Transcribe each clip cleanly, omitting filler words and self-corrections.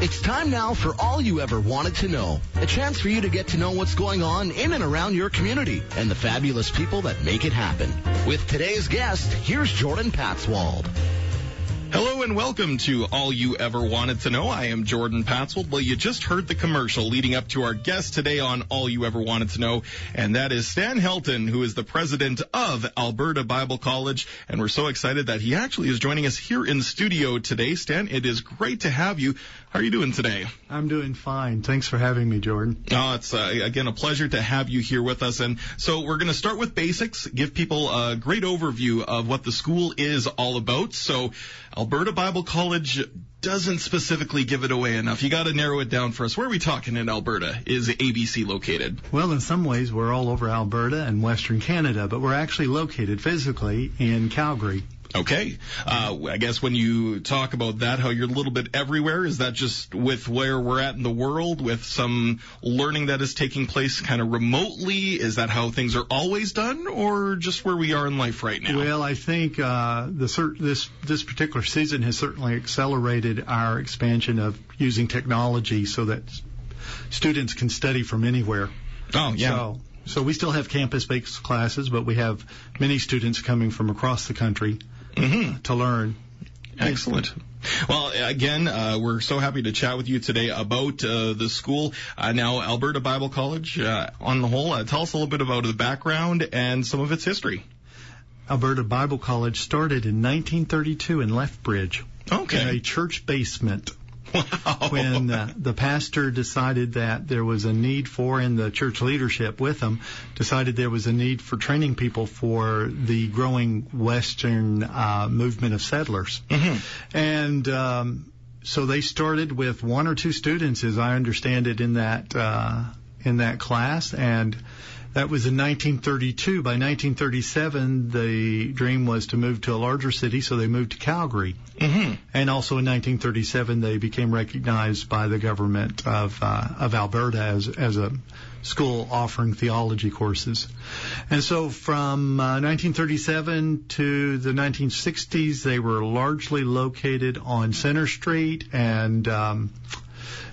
It's time now for All You Ever Wanted to Know. A chance for you to get to know what's going on in and around your community and the fabulous people that make it happen. With today's guest, here's Jordan Patswold. Hello and welcome to All You Ever Wanted to Know. I am Jordan Patswold. Well, you just heard the commercial leading up to our guest today on All You Ever Wanted to Know, and that is Stan Helton, who is the president of Alberta Bible College, and we're so excited that he actually is joining us here in studio today. Stan, it is great to have you. How are you doing today? I'm doing fine. Thanks for having me, Jordan. Oh, it's, again, a pleasure to have you here with us. And so we're going to start with basics, give people a great overview of what the school is all about. So Alberta Bible College doesn't specifically give it away enough. You got to narrow it down for us. Where are we talking in Alberta? Is ABC located? Well, in some ways, we're all over Alberta and Western Canada, but we're actually located physically in Calgary. Okay. I guess when you talk about that, how you're a little bit everywhere, is that just with where we're at in the world, with some learning that is taking place kind of remotely? Is that how things are always done, or just where we are in life right now? Well, I think this particular season has certainly accelerated our expansion of using technology so that students can study from anywhere. Oh, yeah. So we still have campus-based classes, but we have many students coming from across the country to learn. Excellent. Well, again, we're so happy to chat with you today about the school. Now, Alberta Bible College, on the whole, tell us a little bit about the background and some of its history. Alberta Bible College started in 1932 in Lethbridge. Okay. In a church basement. Wow. When the pastor decided that there was a need for, and the church leadership with him, decided there was a need for training people for the growing Western movement of settlers. Mm-hmm. And so they started with one or two students, as I understand it, in that class, and that was in 1932. By 1937, the dream was to move to a larger city, so they moved to Calgary. Mm-hmm. And also in 1937, they became recognized by the government of Alberta as a school offering theology courses. And so from 1937 to the 1960s, they were largely located on Center Street, and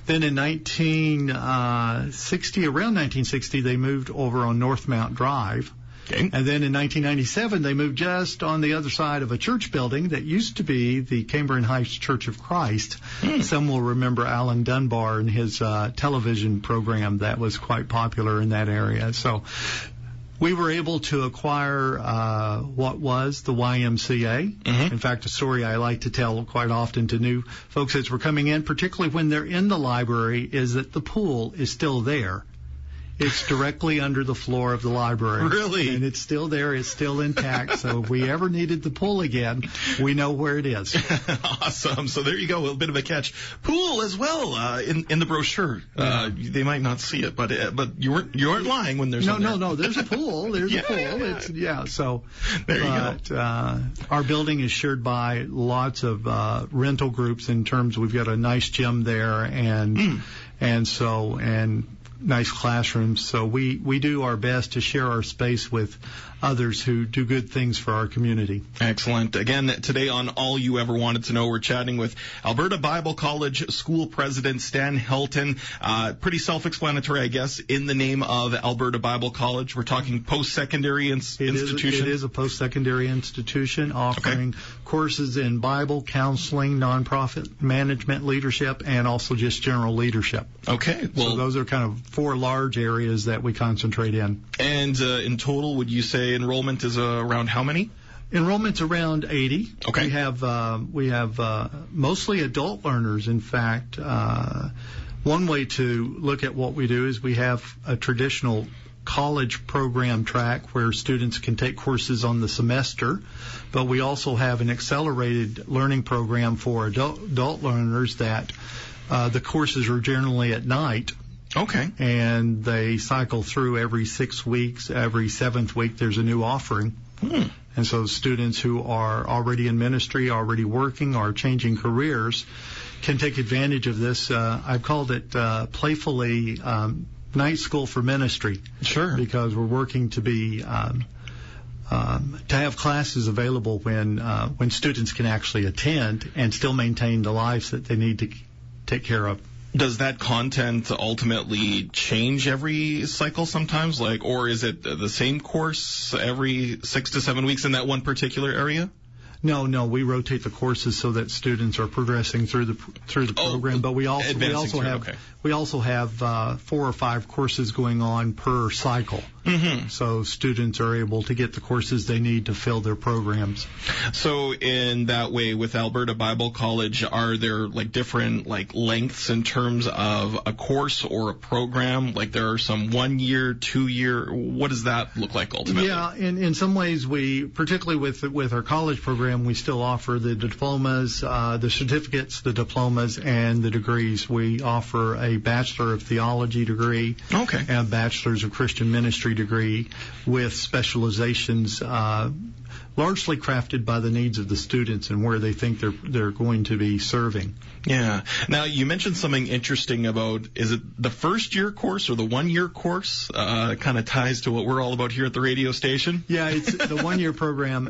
then in 1960, around 1960, they moved over on Northmount Drive. Okay. And then in 1997, they moved just on the other side of a church building that used to be the Cambrian Heights Church of Christ. Some will remember Alan Dunbar and his television program that was quite popular in that area. So we were able to acquire what was the YMCA. Mm-hmm. In fact, a story I like to tell quite often to new folks as we're coming in, particularly when they're in the library, is that the pool is still there. It's directly under the floor of the library. Really? And it's still there. It's still intact. So if we ever needed the pool again, we know where it is. Awesome. So there you go. A little bit of a catch. Pool as well in the brochure. Yeah. They might not see it, but you weren't lying when there's No. There's a pool. There's a pool. Yeah. So there you go. Our building is shared by lots of rental groups. In terms, we've got a nice gym there, and nice classrooms. So we do our best to share our space with others who do good things for our community. Excellent. Again, today on All You Ever Wanted to Know, we're chatting with Alberta Bible College School President Stan Helton. Pretty self-explanatory, I guess, in the name of Alberta Bible College. We're talking post-secondary institution. It is a post-secondary institution offering courses in Bible, counseling, nonprofit management, leadership, and also just general leadership. Okay. Well, so those are kind of four large areas that we concentrate in. And in total, would you say enrollment is around how many? Enrollment's around 80. Okay. We have mostly adult learners. In fact, one way to look at what we do is we have a traditional college program track where students can take courses on the semester, but we also have an accelerated learning program for adult learners that the courses are generally at night. Okay. And they cycle through every 6 weeks. Every 7th week there's a new offering. And so students who are already in ministry, already working, or changing careers can take advantage of this. I've called it playfully night school for ministry. Sure. Because we're working to be to have classes available when students can actually attend and still maintain the lives that they need take care of. Does that content ultimately change every cycle sometimes? Or is it the same course every 6 to 7 weeks in that one particular area? No, we rotate the courses so that students are progressing through the program. But we also have 4 or 5 courses going on per cycle. Mm-hmm. So students are able to get the courses they need to fill their programs. So in that way, with Alberta Bible College, are there different lengths in terms of a course or a program? There are some 1 year, 2 year. What does that look like ultimately? Yeah, in some ways, we, particularly with our college program, we still offer the diplomas, the certificates, the diplomas, and the degrees. We offer a Bachelor of Theology degree, and a Bachelor's of Christian Ministry degree with specializations largely crafted by the needs of the students and where they think they're going to be serving. Yeah. Now, you mentioned something interesting about, is it the first year course or the 1 year course? Kind of ties to what we're all about here at the radio station. Yeah, it's the 1 year program,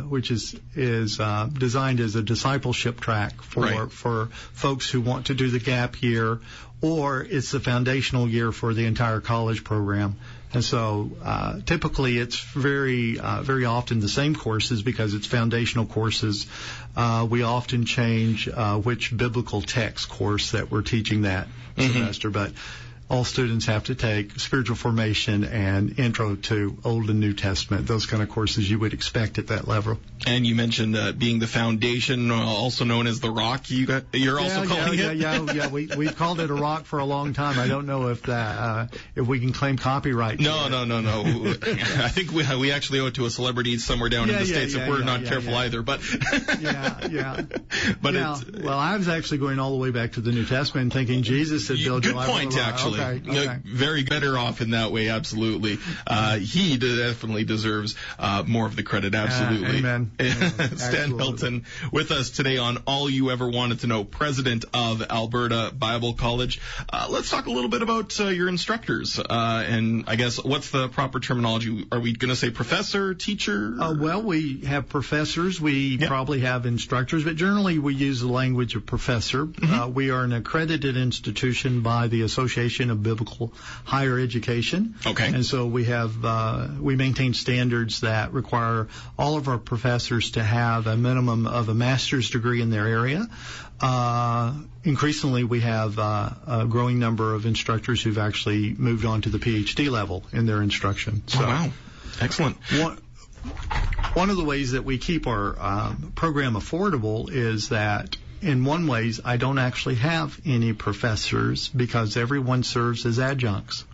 which is designed as a discipleship track for folks who want to do the gap year, or it's the foundational year for the entire college program. And so typically it's very often the same courses because it's foundational courses. We often change which biblical text course that we're teaching that semester, but all students have to take spiritual formation and intro to Old and New Testament, those kind of courses you would expect at that level. And you mentioned being the foundation, also known as TheRock. You're also calling it? Yeah. We've called it a rock for a long time. I don't know if we can claim copyright. No. I think we actually owe it to a celebrity somewhere down in the States if we're not careful either. But But well, I was actually going all the way back to the New Testament and thinking Jesus said, "Build your life on a rock." Good point, actually. Okay. Very better off in that way, absolutely. He definitely deserves more of the credit, absolutely. Amen. Stan Helton with us today on All You Ever Wanted to Know, president of Alberta Bible College. Let's talk a little bit about your instructors. And I guess, what's the proper terminology? Are we going to say professor, teacher? Well, we have professors. We probably have instructors, but generally we use the language of professor. Mm-hmm. We are an accredited institution by the Association of Biblical Higher Education. Okay. And so we maintain standards that require all of our professors to have a minimum of a master's degree in their area. Increasingly, we have a growing number of instructors who've actually moved on to the PhD level in their instruction. So, oh, wow. Excellent. One of the ways that we keep our program affordable is that in one ways, I don't actually have any professors because everyone serves as adjuncts.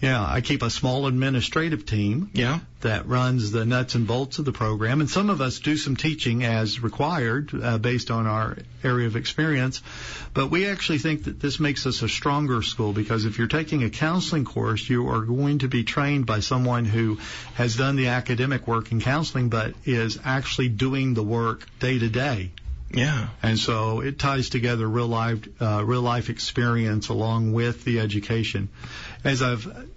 Yeah, I keep a small administrative team that runs the nuts and bolts of the program, and some of us do some teaching as required based on our area of experience, but we actually think that this makes us a stronger school because if you're taking a counseling course, you are going to be trained by someone who has done the academic work in counseling but is actually doing the work day to day. Yeah. And so it ties together real life experience along with the education. As I've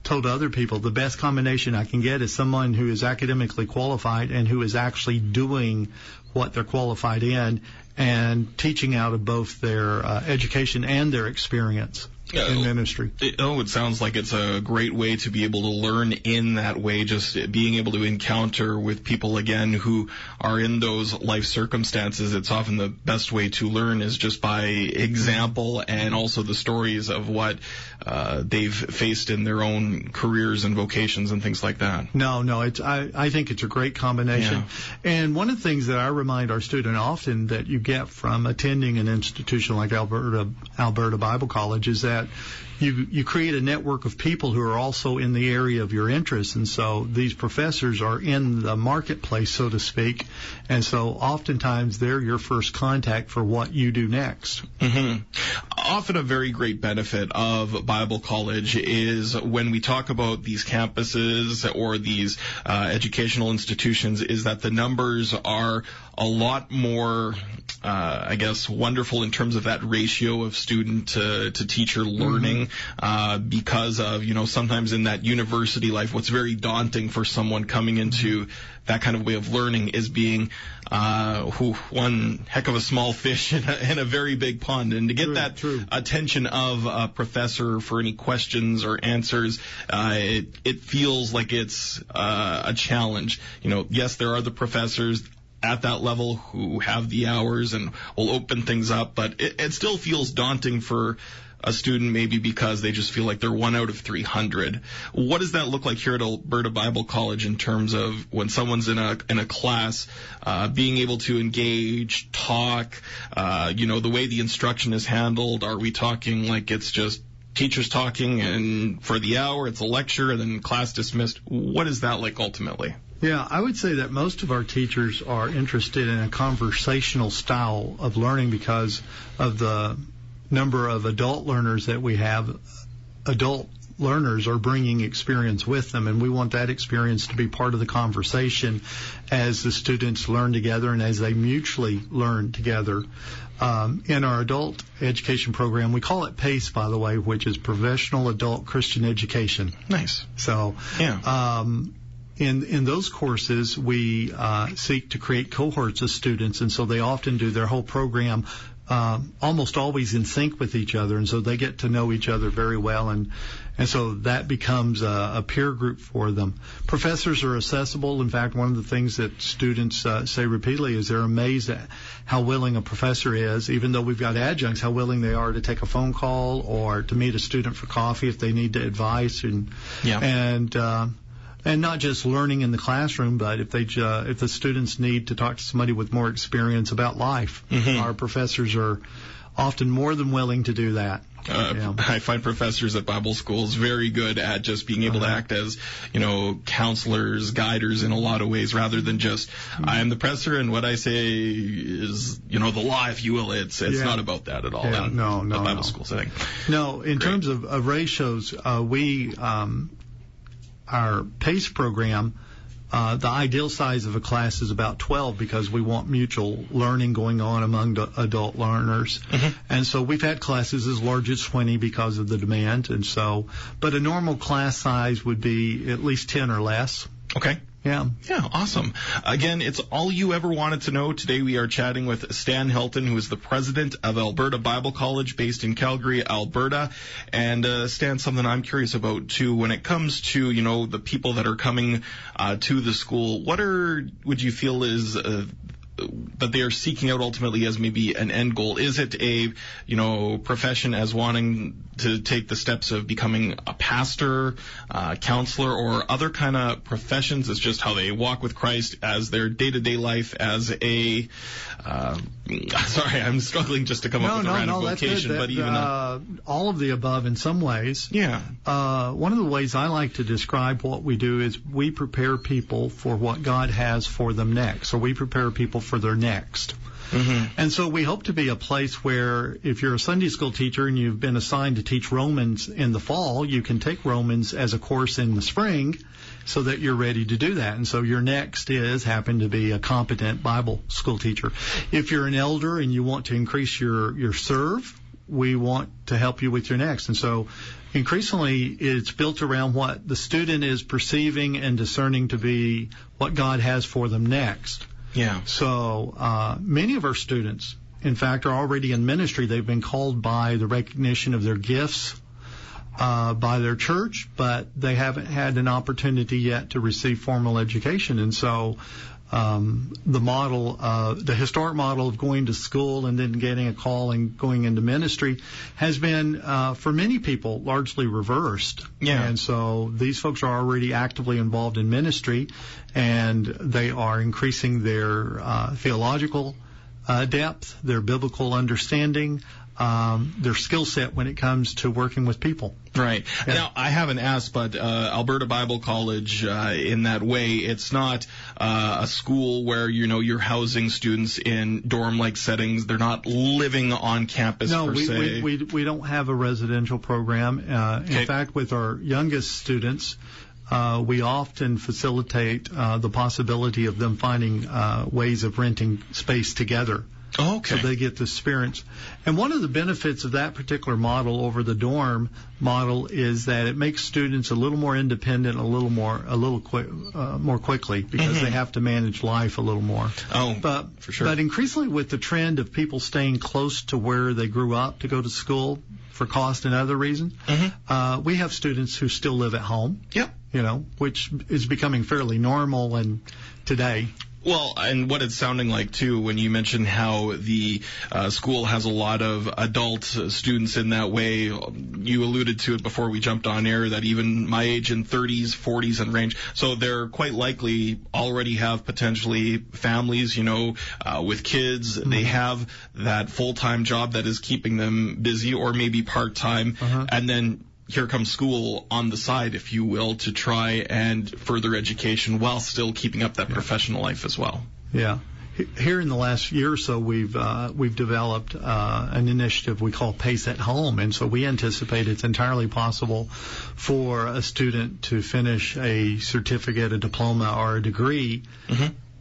told other people, the best combination I can get is someone who is academically qualified and who is actually doing what they're qualified in and teaching out of both their education and their experience in ministry. It sounds like it's a great way to be able to learn in that way, just being able to encounter with people again who are in those life circumstances. It's often the best way to learn is just by example and also the stories of what they've faced in their own careers and vocations and things like that. No, I think it's a great combination. Yeah. And one of the things that I remind our students often that you get from attending an institution like Alberta Bible College is that you create a network of people who are also in the area of your interest, and so these professors are in the marketplace, so to speak, and so oftentimes they're your first contact for what you do next. Mm-hmm. Often a very great benefit of Bible College is when we talk about these campuses or these educational institutions is that the numbers are a lot more, I guess, wonderful in terms of that ratio of student to teacher learning, because of, sometimes in that university life, what's very daunting for someone coming into that kind of way of learning is being one heck of a small fish in a very big pond. And to get that attention of a professor for any questions or answers, it feels like it's a challenge. Yes, there are the professors at that level who have the hours and will open things up, but it still feels daunting for a student, maybe because they just feel like they're 1 out of 300. What does that look like here at Alberta Bible College in terms of when someone's in a class, being able to engage, talk, the way the instruction is handled? Are we talking like it's just teachers talking and for the hour it's a lecture and then class dismissed? What is that like ultimately? Yeah, I would say that most of our teachers are interested in a conversational style of learning because of the number of adult learners that we have. Adult learners are bringing experience with them, and we want that experience to be part of the conversation as the students learn together and as they mutually learn together. In our adult education program, we call it PACE, by the way, which is Professional Adult Christian Education. Nice. So, yeah. In those courses, we seek to create cohorts of students, and so they often do their whole program almost always in sync with each other, and so they get to know each other very well, and so that becomes a peer group for them. Professors are accessible. In fact, one of the things that students say repeatedly is they're amazed at how willing a professor is, even though we've got adjuncts, how willing they are to take a phone call or to meet a student for coffee if they need advice, and not just learning in the classroom, but if the students need to talk to somebody with more experience about life, our professors are often more than willing to do that. I find professors at Bible schools very good at just being able to act as, counselors, guiders in a lot of ways, rather than just, I am the professor and what I say is, the law, if you will. It's not about that at all. Yeah, no, the Bible school setting. No, in terms of ratios, our PACE program, the ideal size of a class is about 12 because we want mutual learning going on among the adult learners. And so we've had classes as large as 20 because of the demand. And so, but a normal class size would be at least 10 or less. Okay. Yeah, awesome. Again, it's all you ever wanted to know. Today we are chatting with Stan Helton, who is the president of Alberta Bible College based in Calgary, Alberta. And Stan, something I'm curious about too, when it comes to, the people that are coming to the school, would you feel is that they are seeking out ultimately as maybe an end goal? Is it a, profession as wanting to take the steps of becoming a pastor, counselor, or other kind of professions? It's just how they walk with Christ as their day-to-day life as a, sorry, I'm struggling just to come up with a random vocation, but even all of the above in some ways. Yeah. One of the ways I like to describe what we do is we prepare people for what God has for them next. So we prepare people for their next. And so we hope to be a place where if you're a Sunday school teacher and you've been assigned to teach Romans in the fall, you can take Romans as a course in the spring so that you're ready to do that. And so your next happen to be a competent Bible school teacher. If you're an elder and you want to increase your serve, we want to help you with your next. And so increasingly it's built around what the student is perceiving and discerning to be what God has for them next. Yeah. So many of our students, in fact, are already in ministry. They've been called by the recognition of their gifts by their church, but they haven't had an opportunity yet to receive formal education. And so the historic model of going to school and then getting a call and going into ministry has been, for many people, largely reversed. Yeah. And so these folks are already actively involved in ministry, and they are increasing their theological depth, their biblical understanding, their skill set when it comes to working with people. Right. Yeah. Now, I haven't asked, but Alberta Bible College, in that way, it's not a school where, you're housing students in dorm-like settings. They're not living on campus per se. We don't have a residential program. Okay. In fact, with our youngest students, we often facilitate the possibility of them finding ways of renting space together. Oh, okay. So they get the experience. And one of the benefits of that particular model over the dorm model is that it makes students a little more independent, more quickly, because they have to manage life a little more. Oh, for sure. But increasingly with the trend of people staying close to where they grew up to go to school for cost and other reasons, we have students who still live at home. Yep. Which is becoming fairly normal and today. Well, and what it's sounding like, too, when you mentioned how the school has a lot of adult students in that way, you alluded to it before we jumped on air, that even my age in 30s, 40s and range, so they're quite likely already have potentially families, with kids. They have that full-time job that is keeping them busy, or maybe part-time, and then here comes school on the side, if you will, to try and further education while still keeping up that professional life as well. Yeah. Here in the last year or so, we've developed an initiative we call Pace at Home, and so we anticipate it's entirely possible for a student to finish a certificate, a diploma, or a degree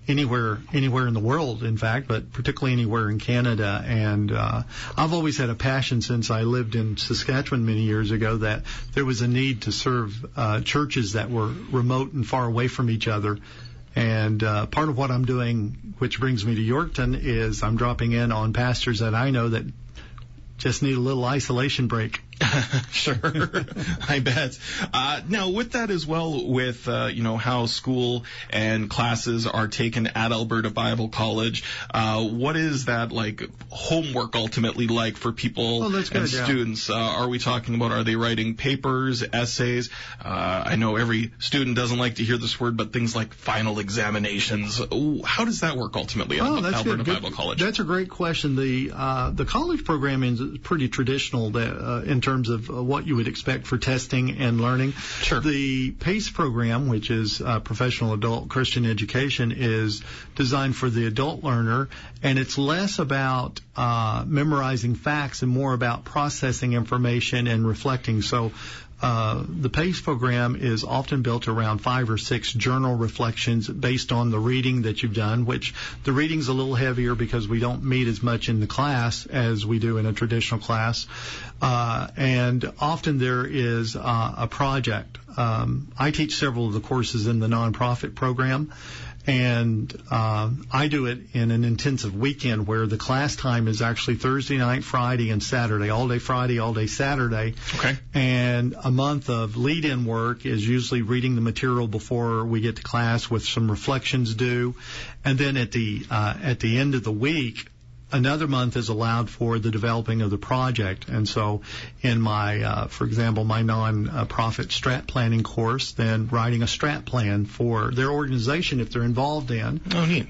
anywhere in the world, in fact, but particularly anywhere in Canada. And I've always had a passion since I lived in Saskatchewan many years ago that there was a need to serve churches that were remote and far away from each other. And part of what I'm doing, which brings me to Yorkton, is I'm dropping in on pastors that I know that just need a little isolation break. Sure, I bet. Now, with that as well, with how school and classes are taken at Alberta Bible College, what is that homework ultimately like for people and students? Are we talking about, are they writing papers, essays? I know every student doesn't like to hear this word, but things like final examinations. How does that work ultimately at Alberta Bible College? That's a great question. The college program is pretty traditional in terms of what you would expect for testing and learning. Sure. The PACE program, which is Professional Adult Christian Education, is designed for the adult learner, and it's less about memorizing facts and more about processing information and reflecting. So the PACE program is often built around 5 or 6 journal reflections based on the reading that you've done, which the reading's a little heavier because we don't meet as much in the class as we do in a traditional class. And often there is a project. I teach several of the courses in the nonprofit program, and I do it in an intensive weekend where the class time is actually Thursday night, Friday, and Saturday, all day Friday, all day Saturday. Okay. And a month of lead-in work is usually reading the material before we get to class with some reflections due. And then at the end of the week, another month is allowed for the developing of the project. And so in my, for example, my non-profit strat planning course, then writing a strat plan for their organization if they're involved in. Oh, neat.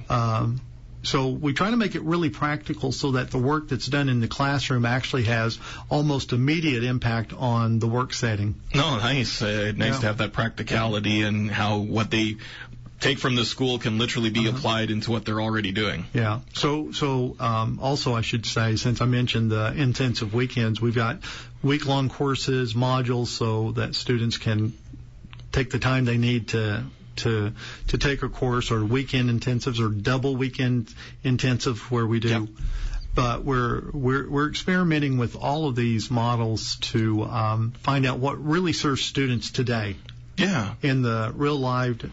So we try to make it really practical so that the work that's done in the classroom actually has almost immediate impact on the work setting. No, nice. Nice to have that practicality and how what they take from the school can literally be applied into what they're already doing. Yeah. So also I should say, since I mentioned the intensive weekends, we've got week-long courses, modules, so that students can take the time they need to take a course, or weekend intensives or double weekend intensive where we do. Yep. But we're experimenting with all of these models to find out what really serves students today. Yeah. In the real live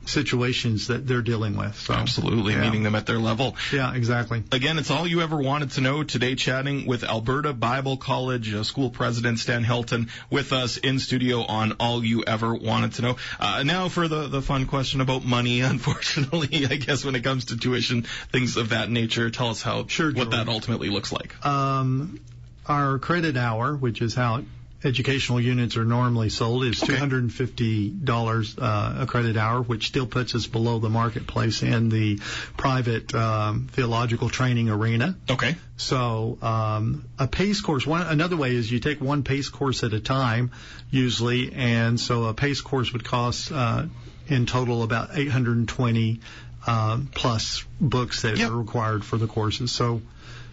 situations that they're dealing with. So, absolutely, meeting them at their level. Yeah, exactly. Again, it's all you ever wanted to know. Today, chatting with Alberta Bible College school president Stan Helton with us in studio on All You Ever Wanted to Know. Now for the fun question about money. Unfortunately, I guess when it comes to tuition, things of that nature, tell us what that ultimately looks like. Our credit hour, which is how educational units are normally sold, is $250 a credit hour, which still puts us below the marketplace in the private theological training arena. Okay. So a PACE course, another way is you take one PACE course at a time, usually, and so a PACE course would cost in total about 820 plus books that are required for the courses. So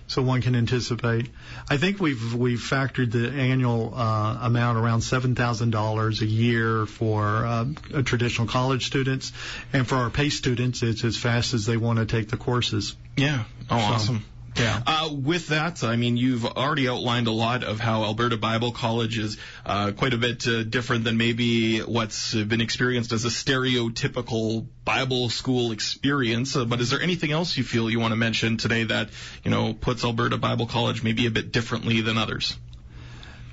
so one can anticipate. I think we've factored the annual amount around $7,000 a year for traditional college students, and for our PACE students, it's as fast as they want to take the courses. Yeah. Oh, awesome. Yeah. With that, I mean, you've already outlined a lot of how Alberta Bible College is quite a bit different than maybe what's been experienced as a stereotypical Bible school experience. But is there anything else you feel you want to mention today that, puts Alberta Bible College maybe a bit differently than others?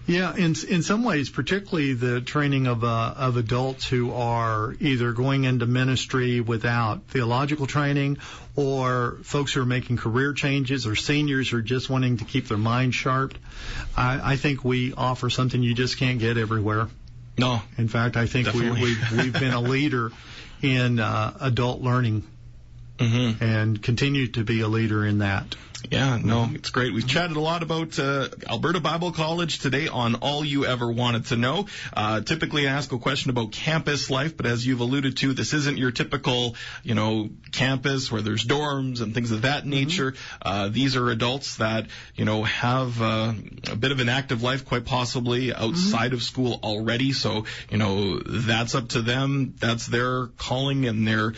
Yeah, in some ways, particularly the training of adults who are either going into ministry without theological training, or folks who are making career changes, or seniors who are just wanting to keep their mind sharp. I think we offer something you just can't get everywhere. No. In fact, I think we've been a leader in adult learning, and continue to be a leader in that. Yeah, no, it's great. We've chatted a lot about Alberta Bible College today on All You Ever Wanted to Know. Typically I ask a question about campus life, but as you've alluded to, this isn't your typical, campus where there's dorms and things of that nature. These are adults that, have a bit of an active life, quite possibly outside of school already. So, that's up to them. That's their calling and their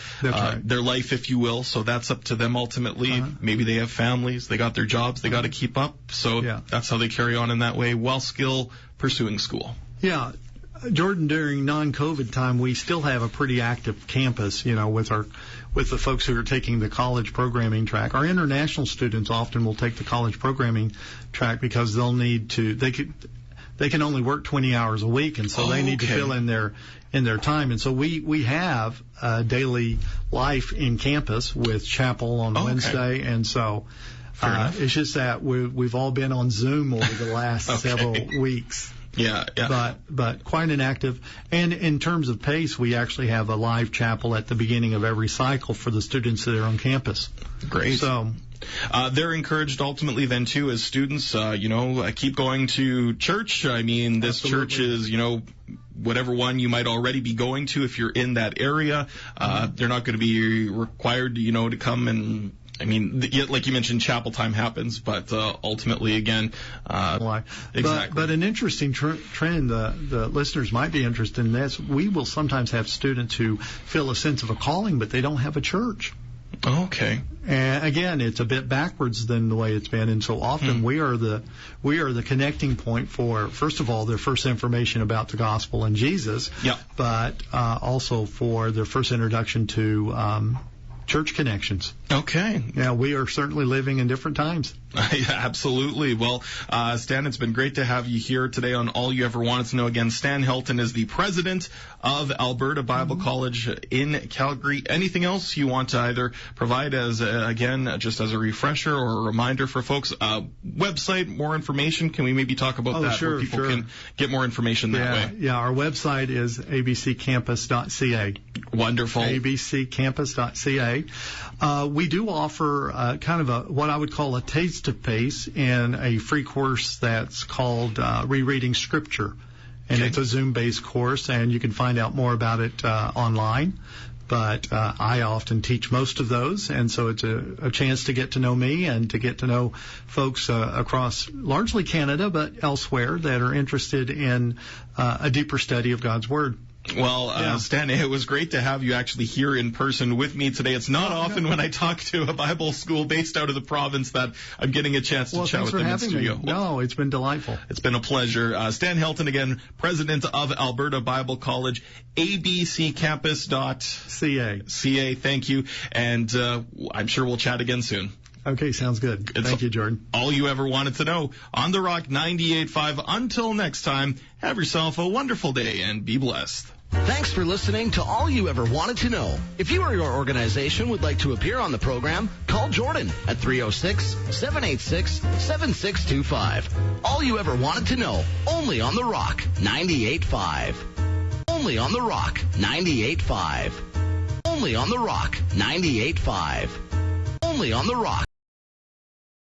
life, if you will. So that's up to them ultimately. Maybe they have families. They got their jobs. They got to keep up. So that's how they carry on in that way while still pursuing school. Yeah. Jordan, during non-COVID time, we still have a pretty active campus, with the folks who are taking the college programming track. Our international students often will take the college programming track because they'll need to, they can only work 20 hours a week, and so they need to fill in their time. And so we have daily life in campus with chapel on Wednesday, and so it's just that we've all been on Zoom over the last several weeks. Yeah. But quite inactive. And in terms of PACE, we actually have a live chapel at the beginning of every cycle for the students that are on campus. Great. So they're encouraged ultimately then too as students, keep going to church. I mean, this church is, whatever one you might already be going to if you're in that area. They're not going to be required, to come and, like you mentioned, chapel time happens, but ultimately, again, exactly. But an interesting trend, the listeners might be interested in this. We will sometimes have students who feel a sense of a calling, but they don't have a church. Okay. And again, it's a bit backwards than the way it's been, and so often we are the connecting point for, first of all, their first information about the gospel and Jesus, but also for their first introduction to church connections. Okay. Yeah, we are certainly living in different times. Absolutely. Well, Stan, it's been great to have you here today on All You Ever Wanted to Know. Again, Stan Helton is the president of Alberta Bible College in Calgary. Anything else you want to either provide as, just as a refresher or a reminder for folks? Website, more information? Can we maybe talk about that? Sure, where people can get more information that way? Yeah, our website is abccampus.ca. Wonderful. abccampus.ca. We do offer kind of what I would call a taste of PACE in a free course that's called Rereading Scripture. And it's a Zoom-based course, and you can find out more about it online. But I often teach most of those, and so it's a chance to get to know me and to get to know folks across largely Canada, but elsewhere that are interested in a deeper study of God's Word. Well, Stan, it was great to have you actually here in person with me today. It's not often when I talk to a Bible school based out of the province that I'm getting a chance to chat with them in studio. No, it's been delightful. It's been a pleasure. Stan Helton, again, president of Alberta Bible College, abccampus.ca. Thank you. And I'm sure we'll chat again soon. Okay, sounds good. Thank you, Jordan. All you ever wanted to know on TheRock 98.5. Until next time, have yourself a wonderful day and be blessed. Thanks for listening to All You Ever Wanted to Know. If you or your organization would like to appear on the program, call Jordan at 306-786-7625. All You Ever Wanted to Know, only on TheRock 98.5. Only on TheRock 98.5. Only on TheRock 98.5. Only on TheRock.